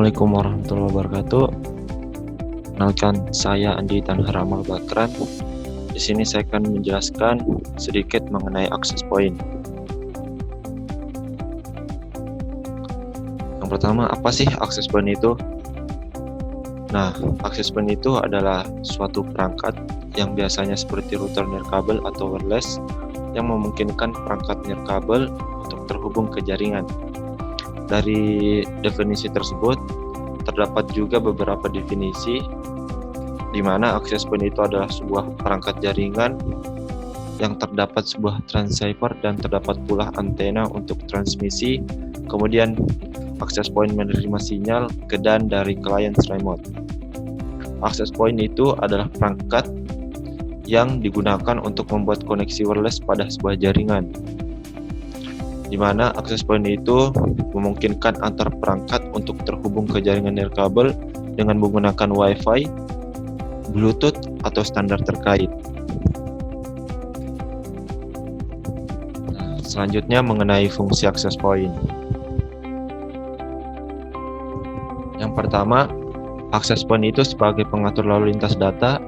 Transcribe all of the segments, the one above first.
Assalamualaikum warahmatullahi wabarakatuh. Kenalkan, saya Andi Tanharamal Bakran. Di sini saya akan menjelaskan sedikit mengenai access point. Yang pertama, apa sih access point itu? Nah, access point itu adalah suatu perangkat yang biasanya seperti router nirkabel atau wireless yang memungkinkan perangkat nirkabel untuk terhubung ke jaringan. Dari definisi tersebut, terdapat juga beberapa definisi di mana access point itu adalah sebuah perangkat jaringan yang terdapat sebuah transceiver dan terdapat pula antena untuk transmisi. Kemudian access point menerima sinyal ke dan dari client remote. Access point itu adalah perangkat yang digunakan untuk membuat koneksi wireless pada sebuah jaringan, di mana access point itu memungkinkan antar perangkat untuk terhubung ke jaringan nirkabel dengan menggunakan Wi-Fi, Bluetooth, atau standar terkait. Selanjutnya mengenai fungsi access point. Yang pertama, access point itu sebagai pengatur lalu lintas data,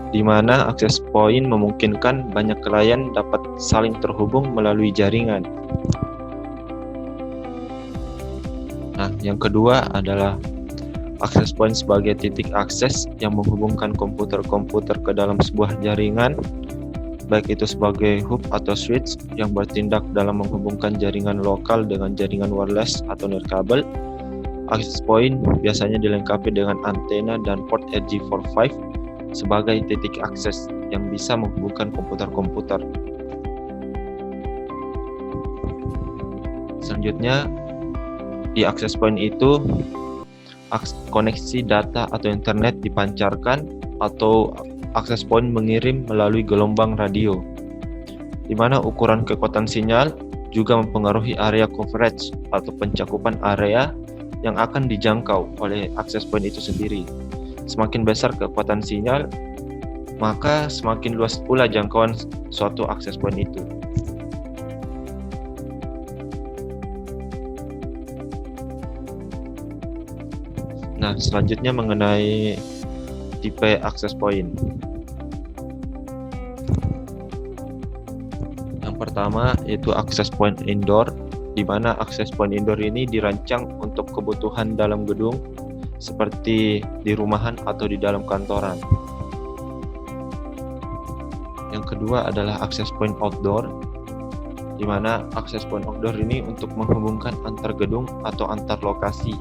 di mana access point memungkinkan banyak klien dapat saling terhubung melalui jaringan. Nah, yang kedua adalah access point sebagai titik akses yang menghubungkan komputer-komputer ke dalam sebuah jaringan, baik itu sebagai hub atau switch yang bertindak dalam menghubungkan jaringan lokal dengan jaringan wireless atau nirkabel. Access point biasanya dilengkapi dengan antena dan port RJ45 sebagai titik akses yang bisa menghubungkan komputer-komputer. Selanjutnya, di access point itu koneksi data atau internet dipancarkan atau access point mengirim melalui gelombang radio, di mana ukuran kekuatan sinyal juga mempengaruhi area coverage atau pencakupan area yang akan dijangkau oleh access point itu sendiri. Semakin besar kekuatan sinyal, maka semakin luas pula jangkauan suatu access point itu. Nah, selanjutnya mengenai tipe access point. Yang pertama yaitu access point indoor, di mana access point indoor ini dirancang untuk kebutuhan dalam gedung seperti di rumahan atau di dalam kantoran. Yang kedua adalah access point outdoor, di mana access point outdoor ini untuk menghubungkan antar gedung atau antar lokasi.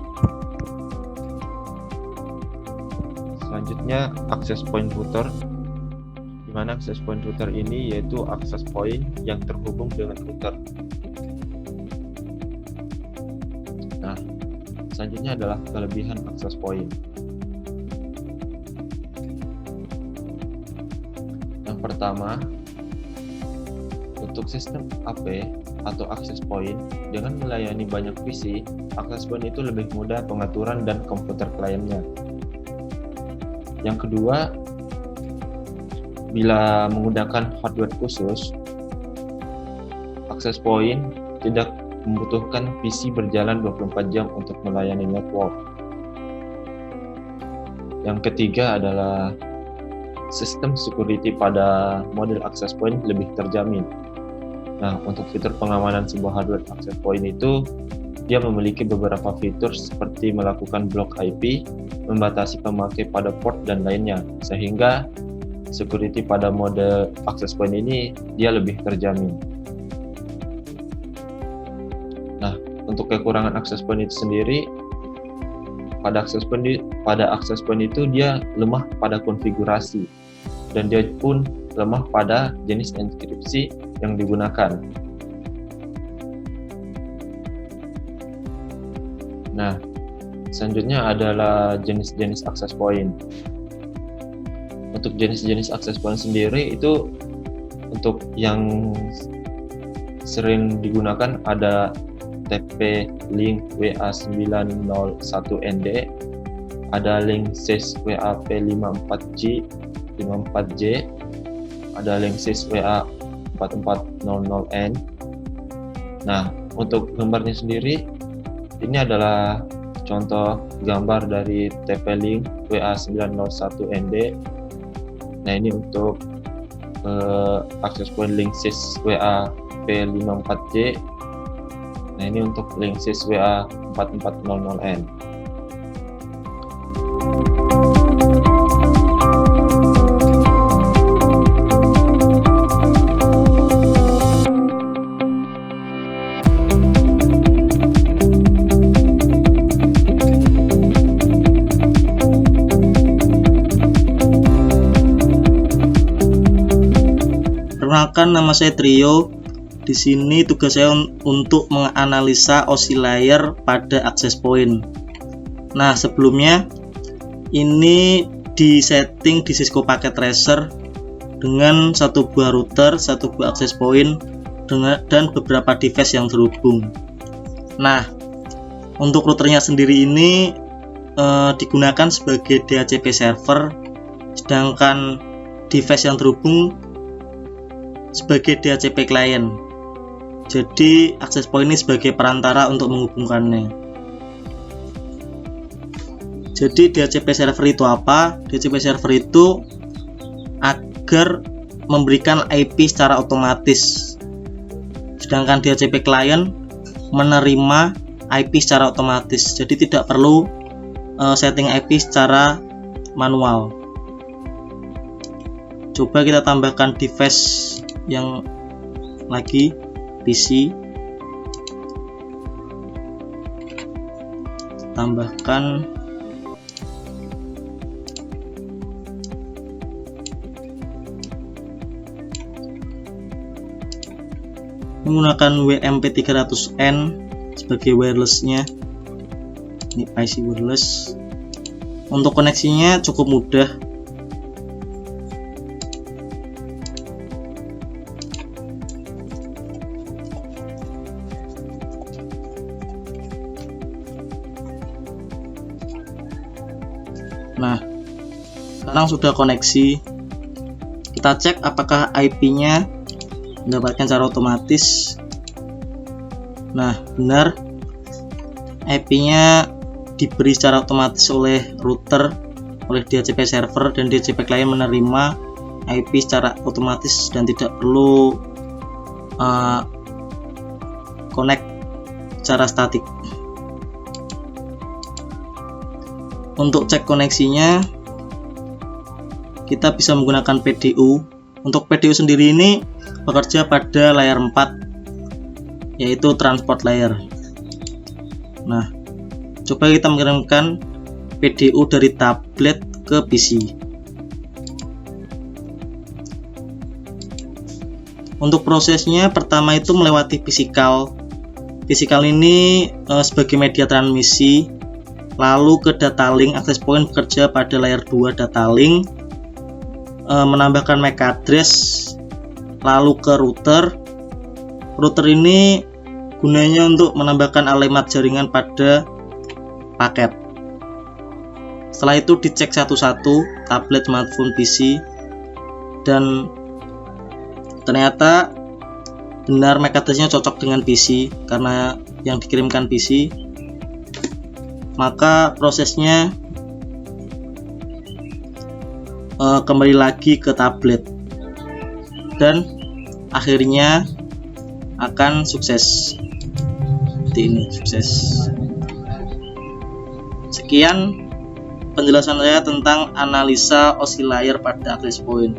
Selanjutnya access point router, di mana access point router ini yaitu access point yang terhubung dengan router. Nah, selanjutnya adalah kelebihan access point. Yang pertama, untuk sistem AP atau access point dengan melayani banyak PC, access point itu lebih mudah pengaturan dan komputer kliennya. Yang kedua, bila menggunakan hardware khusus, access point tidak membutuhkan PC berjalan 24 jam untuk melayani network. Yang ketiga adalah sistem security pada model access point lebih terjamin. Nah, untuk fitur pengamanan sebuah hardware access point itu, dia memiliki beberapa fitur seperti melakukan block IP, membatasi pemakai pada port dan lainnya, sehingga security pada mode access point ini dia lebih terjamin. Nah, untuk kekurangan access point itu sendiri, pada access point itu dia lemah pada konfigurasi, dan dia pun lemah pada jenis enkripsi yang digunakan. Nah, selanjutnya adalah jenis-jenis access point. Untuk jenis-jenis access point sendiri itu, untuk yang sering digunakan ada TP-Link WA901ND, ada Linksys WA-P54J, ada Linksys WA4400N. Nah, untuk gambarnya sendiri, ini adalah contoh gambar dari TP-Link WA901ND. Nah, ini untuk access point link sys WA P54J. Nah, ini untuk link sys WA 4400N. Perkenalkan, nama saya Trio. Di sini tugas saya untuk menganalisa oscillator pada access point. Nah, sebelumnya ini disetting di Cisco Packet Tracer dengan satu buah router, satu buah access point, dan beberapa device yang terhubung. Nah, untuk routernya sendiri ini digunakan sebagai DHCP server, sedangkan device yang terhubung sebagai DHCP client. Jadi access point ini sebagai perantara untuk menghubungkannya. Jadi DHCP server itu apa? DHCP server itu agar memberikan IP secara otomatis, sedangkan DHCP client menerima IP secara otomatis. Jadi tidak perlu setting IP secara manual. Coba kita tambahkan device yang lagi, PC, tambahkan menggunakan WMP300N sebagai wirelessnya. Ini IC wireless. Untuk koneksinya cukup mudah. Nah, sekarang sudah koneksi. Kita cek apakah IP-nya mendapatkan secara otomatis. Nah, benar, IP-nya diberi secara otomatis oleh router, oleh DHCP server, dan DHCP client menerima IP secara otomatis dan tidak perlu connect secara statik. Untuk cek koneksinya, kita bisa menggunakan PDU. Untuk PDU sendiri ini bekerja pada layer 4, yaitu transport layer. Nah, coba kita mengirimkan PDU dari tablet ke PC. Untuk prosesnya, pertama itu melewati physical. Physical ini sebagai media transmisi. Lalu ke data link. Access point bekerja pada layer 2 data link, menambahkan MAC address, lalu ke router. Router ini gunanya untuk menambahkan alamat jaringan pada paket. Setelah itu dicek satu-satu tablet, smartphone, PC, dan ternyata benar MAC address-nya cocok dengan PC karena yang dikirimkan PC. Maka prosesnya kembali lagi ke tablet dan akhirnya akan sukses. Seperti ini, sukses. Sekian penjelasan saya tentang analisa oscillator pada access point.